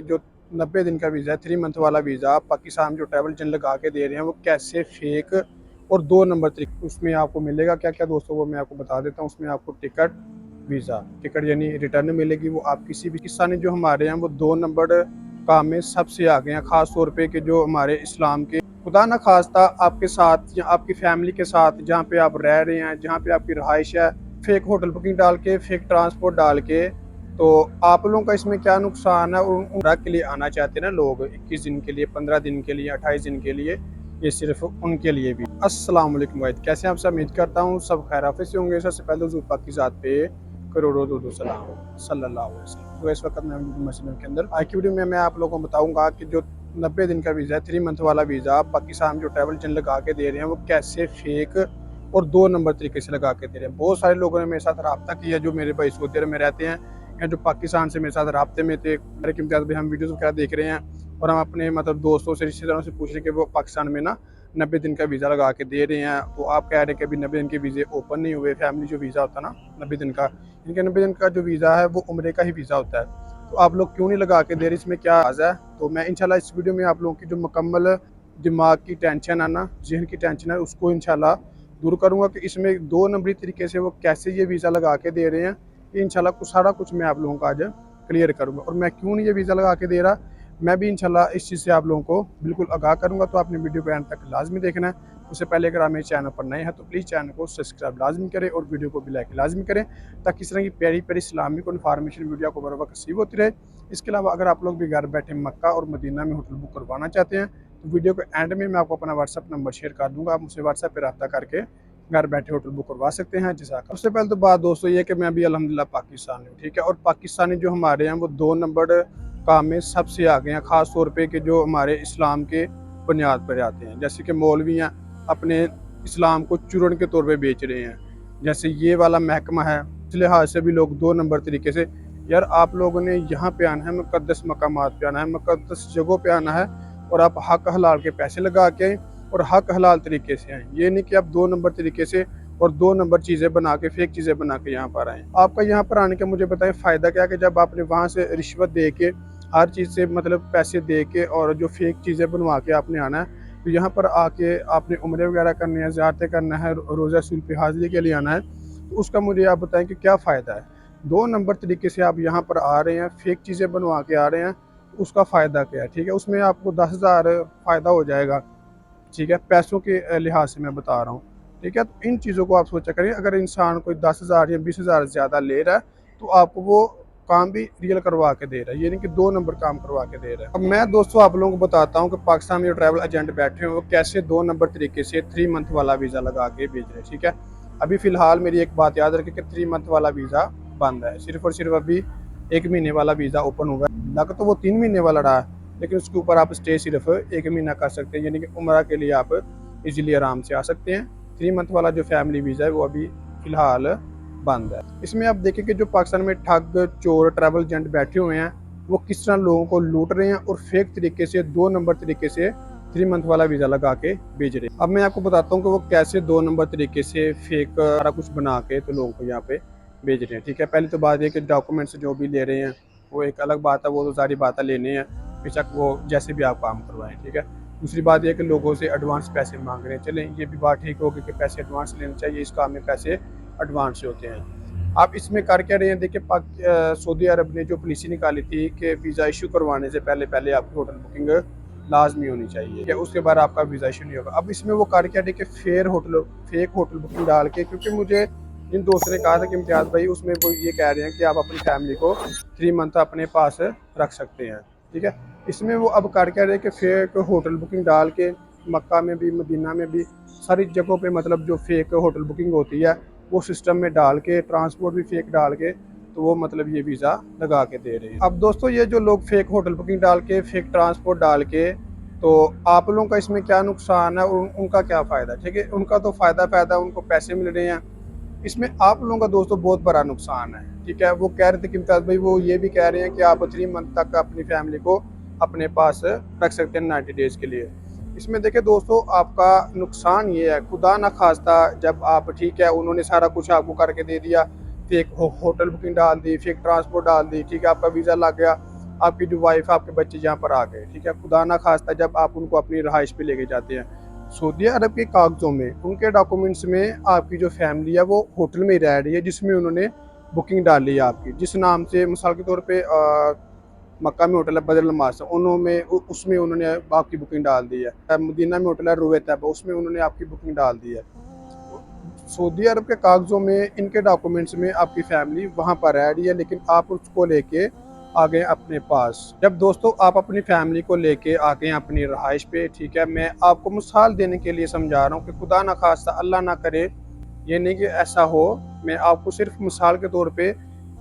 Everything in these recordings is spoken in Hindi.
जो 90 दिन का वीज़ा है, 3 मंथ वाला वीज़ा पाकिस्तान जो ट्रैवल एजेंट लगा के दे रहे हैं, वो कैसे फेक और 2 नंबर तरीके उसमें आपको मिलेगा क्या-क्या दोस्तों, वो मैं आपको बता देता हूँ। उसमें आपको टिकट यानी रिटर्न मिलेगी। वो आप किसी भी पाकिस्तानी जो हमारे हैं, वो 2 नंबर काम में सबसे आगे हैं, ख़ास तौर पे कि जो हमारे इस्लाम के खुदा ना खास्ता आपके साथ या आपकी फैमिली के साथ जहाँ पे आप रह रहे हैं, जहाँ पे आपकी रहाइश है, फेक होटल बुकिंग डाल के, फेक ट्रांसपोर्ट डाल के, तो आप लोगों का इसमें क्या नुकसान है। उम्रा के लिए आना चाहते हैं ना लोग, 21 दिन के लिए, 15 दिन के लिए, 28 दिन के लिए, ये सिर्फ उनके लिए भी। अस्सलाम वालेकुम वाहिद, कैसे हैं आप सब? उम्मीद करता हूँ सब खैर आफियत से होंगे। सबसे पहले हुज़ूर पाक की ज़ात पे करोड़ों दो सलाम सल्लल्लाहु अलैहि वसल्लम। तो इस वक्त मैं मस्जिद के अंदर आज की वीडियो में मैं आप लोगों को बताऊंगा कि जो 90 दिन का वीज़ा है, 3 मंथ वाला वीज़ा पाकिस्तान जो ट्रैवल एजेंट लगा के दे रहे हैं, वो कैसे फेक और 2 नंबर तरीके से लगा के दे रहे हैं। बहुत सारे लोगों ने मेरे साथ रब्ता किया, जो मेरे भाई सऊदी अरब में रहते हैं या जो पाकिस्तान से मेरे साथ रब्ते में थे। कि इम्तियाज़ भाई हम वीडियोज़ वगैरह देख रहे हैं और हम अपने मतलब दोस्तों से, रिश्तेदारों से पूछ रहे हैं कि वो पाकिस्तान में ना 90 दिन का वीज़ा लगा के दे रहे हैं। तो आप कह रहे हैं कि अभी 90 दिन के वीज़े ओपन नहीं हुए। फैमिली जो वीज़ा होता है ना 90 दिन का, इनके 90 दिन का जो वीज़ा है वो उम्रे का ही वीज़ा होता है। तो आप लोग क्यों नहीं लगा के दे रहे, इसमें क्या राज़ है? तो मैं इंशाल्लाह इस वीडियो में आप लोगों की जो मुकम्मल दिमाग की टेंशन है ना, ज़हन की टेंशन है, उसको इंशाल्लाह दूर करूँगा कि इसमें 2 नंबरी तरीके से वो कैसे ये वीज़ा लगा के दे रहे हैं। ये इंशाल्लाह कुछ सारा कुछ मैं आप लोगों को आज क्लियर करूँगा। और मैं क्यों नहीं ये वीज़ा लगा के दे रहा, मैं भी इंशाल्लाह इस चीज़ से आप लोगों को बिल्कुल आगाह करूँगा। तो आपने वीडियो को एंड तक लाज़मी देखना है। उससे पहले अगर आप मेरे चैनल पर नए हैं तो प्लीज़ चैनल को सब्सक्राइब लाज़मी करें और वीडियो को भी लाइक लाज़मी करें, ताकि इस तरह की प्यारी प्यारी इस्लामिक और इन्फॉर्मेशन वीडियो को बर वक्त रिसीव होती रहे। इसके अलावा अगर आप लोग भी घर बैठे मक्का और मदीना में होटल बुक करवाना चाहते हैं तो वीडियो के एंड में मैं आपको अपना व्हाट्सअप नंबर शेयर कर दूँगा। आप मुझसे व्हाट्सएप पर रब्ता करके घर बैठे होटल बुक करवा सकते हैं। जैसा सबसे पहले तो बात दोस्तों ये कि मैं अभी अल्हम्दुलिल्लाह पाकिस्तान हूँ, ठीक है। और पाकिस्तानी जो हमारे हैं वो 2 नंबर काम में सबसे आगे हैं, ख़ास तौर पे कि जो हमारे इस्लाम के बुनियाद पर आते हैं। जैसे कि मौलवी हैं, अपने इस्लाम को चूरन के तौर पे बेच रहे हैं। जैसे ये वाला महकमा है, इस लिहाज से भी लोग 2 नंबर तरीके से, यार आप लोगों ने यहाँ पे आना है, मुक़द्दस मकामात पे आना है, मुक़द्दस जगहों पे आना है, और आप हक हलाल के पैसे लगा के और हक हलाल तरीके से आएँ। ये नहीं कि आप 2 नंबर तरीके से और 2 नंबर चीज़ें बना के, फेक चीज़ें बना के यहाँ पर आएँ। आपका यहाँ पर आने का मुझे बताएं फ़ायदा क्या है, कि जब आपने वहाँ से रिश्वत दे के, हर चीज़ से मतलब पैसे दे के और जो फेक चीज़ें बनवा के आपने आना है। तो यहाँ पर आके आपने उम्रे वगैरह करने हैं, ज़ियारतें करना है, रोज़ा रसूल पे हाज़िरी के लिए आना है, तो उसका मुझे आप बताएं कि क्या फ़ायदा है। 2 नंबर तरीके से आप यहाँ पर आ रहे हैं, फेक चीज़ें बनवा के आ रहे हैं, तो उसका फ़ायदा क्या है? ठीक है, उसमें आपको 10,000 फ़ायदा हो जाएगा, ठीक है, पैसों के लिहाज से मैं बता रहा हूँ, ठीक है। तो इन चीज़ों को आप सोचा करें, अगर इंसान कोई 10,000 या 20,000 ज़्यादा ले रहा है तो आपको वो काम भी रियल करवा के दे रहा है, ये नहीं कि 2 नंबर काम करवा के दे रहा है। अब मैं दोस्तों आप लोगों को बताता हूँ कि पाकिस्तान में जो ट्रैवल एजेंट बैठे हैं वो कैसे 2 नंबर तरीके से 3 मंथ वाला वीज़ा लगा के भेज रहे हैं, ठीक है। अभी फ़िलहाल मेरी एक बात याद रखें कि 3 मंथ वाला वीज़ा बंद है, सिर्फ़ और सिर्फ अभी 1 महीने वाला वीज़ा ओपन हुआ है। लगा तो वो 3 महीने वाला रहा है, लेकिन उसके ऊपर आप स्टे सिर्फ 1 महीना कर सकते हैं, यानी कि उम्रा के लिए आप इजीली आराम से आ सकते हैं। 3 मंथ वाला जो फैमिली वीज़ा है वो अभी फ़िलहाल बंद है। इसमें आप देखें कि जो पाकिस्तान में ठग, चोर, ट्रैवल एजेंट बैठे हुए हैं, वो किस तरह लोगों को लूट रहे हैं और फेक तरीके से 2 नंबर तरीके से 3 मंथ वाला वीज़ा लगा के भेज रहे हैं। अब मैं आपको बताता हूँ कि वो कैसे 2 नंबर तरीके से फेक सारा कुछ बना के तो लोगों को यहाँ पे भेज रहे हैं, ठीक है। पहले तो बात ये कि डॉक्यूमेंट्स जो भी ले रहे हैं वो एक अलग बात है, वो तो सारी बातें लेने हैं, बेशक वो जैसे भी आप काम करवाएं, ठीक है। दूसरी बात यह कि लोगों से एडवांस पैसे मांग रहे हैं, चलें ये भी बात ठीक होगी कि पैसे एडवांस लेने चाहिए, इस काम में पैसे एडवांस से होते हैं। आप इसमें कर क्या रहे हैं? देखिए, सऊदी अरब ने जो पॉलिसी निकाली थी कि वीज़ा इशू करवाने से पहले पहले आपकी होटल बुकिंग लाजमी होनी चाहिए, कि उसके बाद आपका वीज़ा इशू नहीं होगा। अब इसमें वो कर क्या रहे कि फेक होटल बुकिंग डाल के, क्योंकि मुझे जिन दोस्तों ने कहा था कि इम्तियाज़ भाई उसमें वो ये कह रहे हैं कि आप अपनी फैमिली को 3 मंथ अपने पास रख सकते हैं, ठीक है। इसमें वो अब कर क्या रहे कि फेक होटल बुकिंग डाल के मक्का में भी, मदीना में भी, सारी जगहों पे मतलब जो फेक होटल बुकिंग होती है वो सिस्टम में डाल के, ट्रांसपोर्ट भी फेक डाल के, तो वो मतलब ये वीज़ा लगा के दे रहे हैं। अब दोस्तों ये जो लोग फेक होटल बुकिंग डाल के, फेक ट्रांसपोर्ट डाल के, तो आप लोगों का इसमें क्या नुकसान है और उनका क्या फ़ायदा, ठीक है। उनका तो फ़ायदा, उनको पैसे मिल रहे हैं। इसमें आप लोगों का दोस्तों बहुत बड़ा नुकसान है, ठीक है। वो कह रहे थे कि इम्तियाज़ भाई वो ये भी कह रहे हैं कि आप 3 मंथ तक अपनी फैमिली को अपने पास रख सकते हैं 90 डेज़ के लिए। इसमें देखिए दोस्तों, आपका नुकसान ये है, खुदा ना खास्ता जब आप, ठीक है, उन्होंने सारा कुछ आपको करके दे दिया, फेक होटल बुकिंग डाल दी, फेक ट्रांसपोर्ट डाल दी, ठीक है, आपका वीज़ा लग गया, आपकी जो वाइफ आपके बच्चे यहाँ पर आ गए, ठीक है, खुदा ना खास्ता जब आप उनको अपनी रहाइश पे लेके जाते हैं, सऊदी अरब के कागज़ों में उनके डॉक्यूमेंट्स में आपकी जो फैमिली है वो होटल में ही रह रही है जिसमें उन्होंने बुकिंग डाली है आपकी, जिस नाम से मिसाल के तौर पे मक्का में होटल है बदर मासा, उन्होंने उसमें उन्होंने आपकी बुकिंग डाल दी है। मदीना में होटल है रुवे तैयबा, उसमें उन्होंने आपकी बुकिंग डाल दी है। सऊदी अरब के कागज़ों में इनके डॉक्यूमेंट्स में आपकी फैमिली वहाँ पर रह रही है, लेकिन आप उसको लेके आ गए अपने पास। जब दोस्तों आप अपनी फैमिली को लेके आ गए अपनी रहाइश पे, ठीक है, मैं आपको मिसाल देने के लिए समझा रहा हूँ कि खुदा ना खास्ता अल्लाह ना करे ये नहीं कि ऐसा हो, मैं आपको सिर्फ मिसाल के तौर पे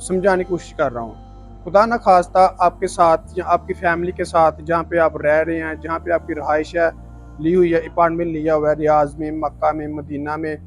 समझाने की कोशिश कर रहा हूँ। खुदा ना खास्ता आपके साथ या आपकी फैमिली के साथ जहाँ पे आप रह रहे हैं, जहाँ पे आपकी रहाइश है, ली हुई है, अपार्टमेंट लिया हुआ है, रियाज में, मक्का में, मदीना में,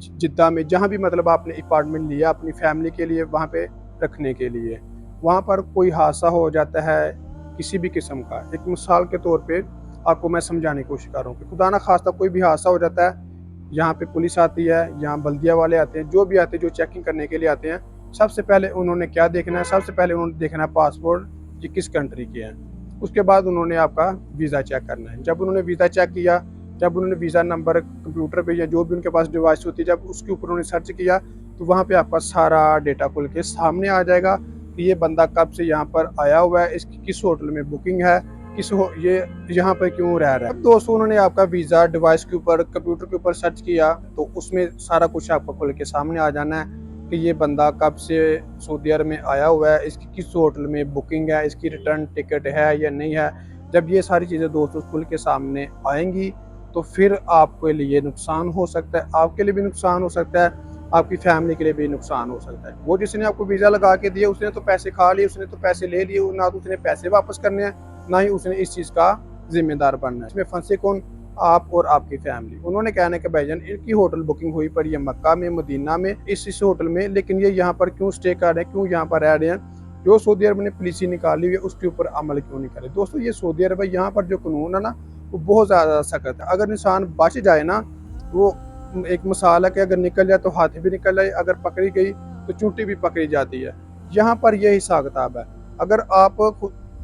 जिद्दा में, जहाँ भी मतलब आपने अपार्टमेंट लिया अपनी फैमिली के लिए वहाँ पे रखने के लिए, वहाँ पर कोई हादसा हो जाता है किसी भी किस्म का, एक मिसाल के तौर पे आपको मैं समझाने की कोशिश कर रहा हूँ कि खुदा ना खास्ता कोई भी हादसा हो जाता है, यहाँ पे पुलिस आती है, यहाँ बल्दिया वाले आते हैं, जो भी आते हैं, जो चेकिंग करने के लिए आते हैं, सबसे पहले उन्होंने क्या देखना है, सबसे पहले उन्होंने देखना है पासपोर्ट ये किस कंट्री के हैं, उसके बाद उन्होंने आपका वीज़ा चेक करना है। जब उन्होंने वीज़ा चेक किया, जब उन्होंने वीज़ा नंबर कंप्यूटर पे या जो भी उनके पास डिवाइस होती है, जब उसके ऊपर उन्होंने सर्च किया तो वहाँ पे आपका सारा डेटा खुल के सामने आ जाएगा कि ये बंदा कब से यहाँ पर आया हुआ है, इसकी किस होटल में बुकिंग है, ये यहाँ पर क्यों रह रहा है। अब दोस्तों उन्होंने आपका वीज़ा डिवाइस के ऊपर कंप्यूटर के ऊपर सर्च किया तो उसमें सारा कुछ आपको खुल के सामने आ जाना है कि ये बंदा कब से सऊदी अरब में आया हुआ है, इसकी किस होटल में बुकिंग है, इसकी रिटर्न टिकट है या नहीं है। जब ये सारी चीज़ें दोस्तों खुल के सामने आएंगी तो फिर आपके लिए नुकसान हो सकता है, आपके लिए भी नुकसान हो सकता है, आपकी फैमिली के लिए भी नुकसान हो सकता है। वो जिसने आपको वीज़ा लगा के दिया उसने तो पैसे खा लिए, उसने तो पैसे ले लिए, ना तो उसने पैसे वापस करने हैं, ना ही उसने इस चीज़ का जिम्मेदार बनना है। इसमें फंसे कौन? आप और आपकी फैमिली। उन्होंने कहना है कि भाईजान इनकी होटल बुकिंग हुई पड़ी है मक्का में, मदीना में, इस होटल में, लेकिन ये यहाँ पर क्यों स्टे कर रहे हैं, क्यों यहाँ पर रह रहे हैं, जो सऊदी अरब ने पॉलिसी निकाली हुई है उसके ऊपर अमल क्यों नहीं करे। दोस्तों ये सऊदी अरब है, यहाँ पर जो कानून है ना वो बहुत ज़्यादा सख्त है। अगर इंसान बच जाए ना, वो एक मिसाल है कि अगर निकल जाए तो हाथी भी निकल जाए, अगर पकड़ी गई तो चूंटी भी पकड़ी जाती है। यहाँ पर यह हिसाब किताब है। अगर आप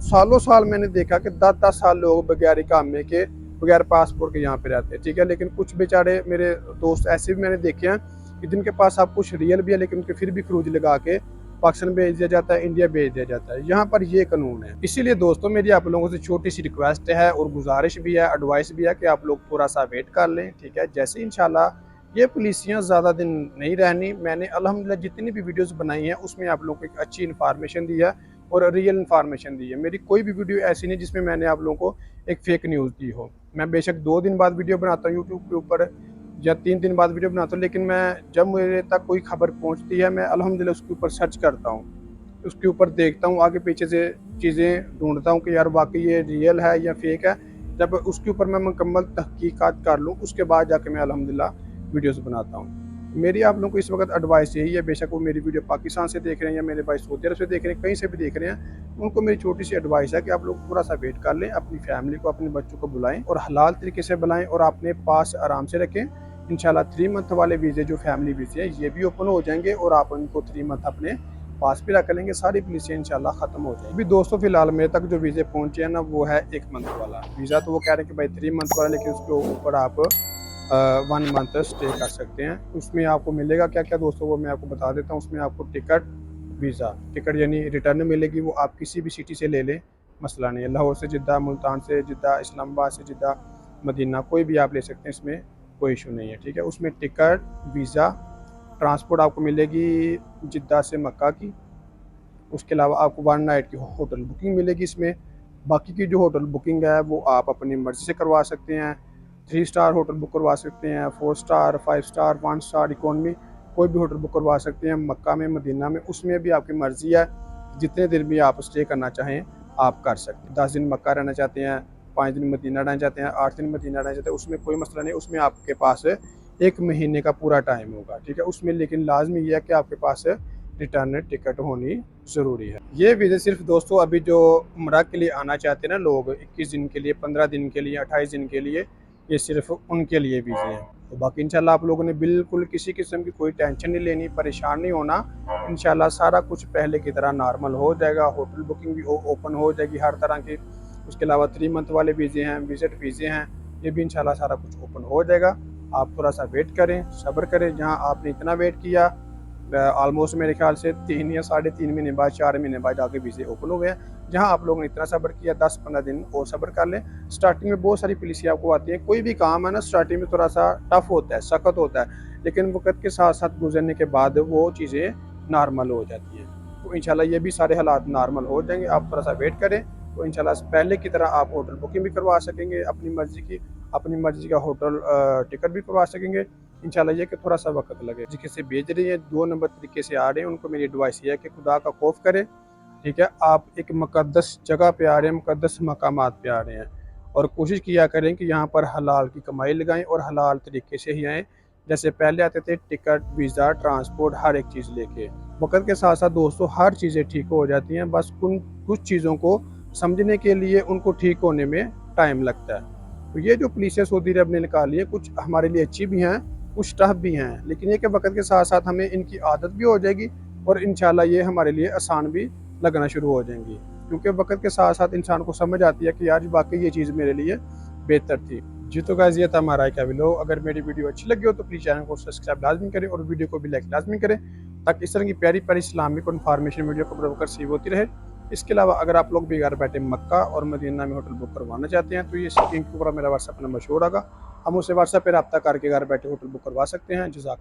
सालों साल मैंने देखा कि 10-10 साल लोग बगैर इकामे के, बगैर पासपोर्ट के यहाँ पे रहते हैं, ठीक है, लेकिन कुछ बेचारे मेरे दोस्त ऐसे भी मैंने देखे हैं कि जिनके पास सब कुछ रियल भी है लेकिन उनके फिर भी खरूज लगा के पाकिस्तान भेज दिया जाता है, इंडिया भेज दिया जाता है। यहाँ पर ये कानून है। इसीलिए दोस्तों मेरी आप लोगों से छोटी सी रिक्वेस्ट है और गुजारिश भी है, एडवाइस भी है कि आप लोग थोड़ा सा वेट कर लें, ठीक है। जैसे इंशाल्लाह ये पॉलिसियाँ ज़्यादा दिन नहीं रहनी, मैंने अल्हम्दुलिल्लाह जितनी भी वीडियोस बनाई हैं उसमें आप लोगों को एक अच्छी इन्फॉर्मेशन दी है और रियल इन्फॉर्मेशन दी है। मेरी कोई भी वीडियो ऐसी नहीं जिसमें मैंने आप लोगों को एक फेक न्यूज़ दी हो। मैं बेशक 2 दिन बाद वीडियो बनाता हूँ यूट्यूब के ऊपर या 3 दिन बाद वीडियो बनाता हूँ, लेकिन मैं जब मेरे तक कोई खबर पहुँचती है मैं अल्हम्दुलिल्लाह उसके ऊपर सर्च करता हूँ, उसके ऊपर देखता हूँ, आगे पीछे से चीज़ें ढूंढता हूँ कि यार वाकई ये रियल है या फेक है। जब उसके ऊपर मैं मुकम्मल तहकीकात कर लूँ उसके बाद जाके मैं अल्हम्दुलिल्लाह वीडियोस बनाता हूँ। मेरी आप लोगों को इस वक्त एडवाइस यही है, बेशक वो मेरी वीडियो पाकिस्तान से देख रहे हैं या मेरे भाई सऊदी अरब से देख रहे हैं, कहीं से भी देख रहे हैं, उनको मेरी छोटी सी एडवाइस है कि आप लोग थोड़ा सा वेट कर लें, अपनी फैमिली को, अपने बच्चों को बुलाएं और हलाल तरीके से बुलाएं और अपने पास आराम से रखें। इंशाल्लाह 3 मंथ वाले वीज़े जो फैमिली वीज़े हैं ये भी ओपन हो जाएंगे और आप उनको 3 मंथ अपने पास भी रख लेंगे, सारी पॉलिसियाँ इंशाल्लाह ख़त्म हो जाएगी। अभी दोस्तों फिलहाल मेरे तक जो वीज़े पहुँचे हैं ना वो है 1 मंथ वाला वीज़ा। तो वो कह रहे हैं कि भाई 3 मंथ वाला, लेकिन उसके ऊपर आप 1 मंथ स्टे कर सकते हैं। उसमें आपको मिलेगा क्या क्या दोस्तों वो मैं आपको बता देता हूँ। उसमें आपको टिकट यानी रिटर्न मिलेगी, वो आप किसी भी सिटी से ले लें, मसला नहीं है। लाहौर से जिद्दा, मुल्तान से जिद्दा, इस्लामाबाद से जिद्दा, मदीना, कोई भी आप ले सकते हैं, इसमें कोई इशू नहीं है, ठीक है। उसमें टिकट, वीज़ा, ट्रांसपोर्ट आपको मिलेगी जिद्दा से मक्का की। उसके अलावा आपको 1 नाइट की होटल बुकिंग मिलेगी इसमें। बाकी की जो होटल बुकिंग है वो आप अपनी मर्ज़ी से करवा सकते हैं। 3 स्टार होटल बुक करवा सकते हैं, 4 स्टार, 5 स्टार, 1 स्टार, इकोनॉमी, कोई भी होटल बुक करवा सकते हैं मक्का में, मदीना में। उसमें भी आपकी मर्ज़ी है, जितने दिन भी आप स्टे करना चाहें आप कर सकते हैं। 10 दिन मक्का रहना चाहते हैं, 5 दिन मदीना रहना चाहते हैं, 8 दिन मदीना रहना चाहते हैं, उसमें कोई मसला नहीं। उसमें आपके पास 1 महीने का पूरा टाइम होगा, ठीक है। उसमें लेकिन लाजमी ये है कि आपके पास रिटर्न टिकट होनी ज़रूरी है। ये वीज़े सिर्फ दोस्तों अभी जो उम्रा के लिए आना चाहते हैं ना लोग, 21 दिन के लिए, 15 दिन के लिए, 28 दिन के लिए, ये सिर्फ उनके लिए वीज़े हैं। तो बाकी इंशाल्लाह आप लोगों ने बिल्कुल किसी किस्म की कोई टेंशन नहीं लेनी, परेशान नहीं होना। इंशाल्लाह सारा कुछ पहले की तरह नॉर्मल हो जाएगा, होटल बुकिंग भी ओपन हो जाएगी हर तरह की। उसके अलावा 3 मंथ वाले वीज़े हैं, विज़िट वीज़े हैं, ये भी इंशाल्लाह सारा कुछ ओपन हो जाएगा। आप थोड़ा सा वेट करें, सब्र करें। जहाँ आपने इतना वेट किया, ऑलमोस्ट मेरे ख्याल से 3 या साढ़े 3 महीने बाद, 4 महीने बाद जाके वीज़े ओपन हुए हैं। जहाँ आप लोगों ने इतना सब्र किया, 10-15 दिन और सब्र कर लें। स्टार्टिंग में बहुत सारी पॉलिसी आपको आती है, कोई भी काम है ना स्टार्टिंग में थोड़ा सा टफ होता है, सख्त होता है, लेकिन वक्त के साथ साथ गुजरने के बाद वो चीज़ें नॉर्मल हो जाती हैं। तो इंशाल्लाह ये भी सारे हालात नॉर्मल हो जाएंगे। आप थोड़ा सा वेट करें, तो इंशाल्लाह पहले की तरह आप होटल बुकिंग भी करवा सकेंगे, अपनी मर्जी का होटल टिकट भी करवा सकेंगे। इंशाल्लाह ये कि थोड़ा सा वक्त लगे। जिसके से भेज रही है 2 नंबर तरीके से आ रहे हैं, उनको मेरी एडवाइस ये है कि खुदा का खौफ करें। ठीक है, आप एक मुक़द्दस जगह पे आ रहे हैं, मुक़द्दस मकामात पे आ रहे हैं, और कोशिश किया करें कि यहाँ पर हलाल की कमाई लगाएं और हलाल तरीके से ही आएँ। जैसे पहले आते थे टिकट, वीज़ा, ट्रांसपोर्ट, हर एक चीज़ लेके। वक्त के साथ साथ दोस्तों हर चीज़ें ठीक हो जाती हैं, बस कुछ चीज़ों को समझने के लिए उनको ठीक होने में टाइम लगता है। तो ये जो पुलिस सऊदी अरब ने निकाली है, कुछ हमारे लिए अच्छी भी हैं, कुछ टफ भी हैं, लेकिन ये कि वक्त के साथ साथ हमें इनकी आदत भी हो जाएगी और इंशाल्लाह ये हमारे लिए आसान भी लगना शुरू हो जाएंगी, क्योंकि वक्त के साथ साथ इंसान को समझ आती है कि यार वाकई ये चीज़ मेरे लिए बेहतर थी। जी तो गाइस ये था हमारा क्या वीडियो। अगर मेरी वीडियो अच्छी लगी हो तो प्लीज़ चैनल को सब्सक्राइब लाजमी करें और वीडियो को भी लाइक लाजमी करें, ताकि इस तरह की प्यारी प्यारी इस्लामिक इन्फॉर्मेशन वीडियो को बरकर सीव होती रहे। इसके अलावा अगर आप लोग भी घर बैठे मक्का और मदीना में होटल बुक करवाना चाहते हैं, तो ये स्क्रीन के ऊपर मेरा व्हाट्सएप नंबर शो होगा, हम उससे व्हाट्सएप पर रब्ता करके घर बैठे होटल बुक करवा सकते हैं। जज़ाकल्लाह।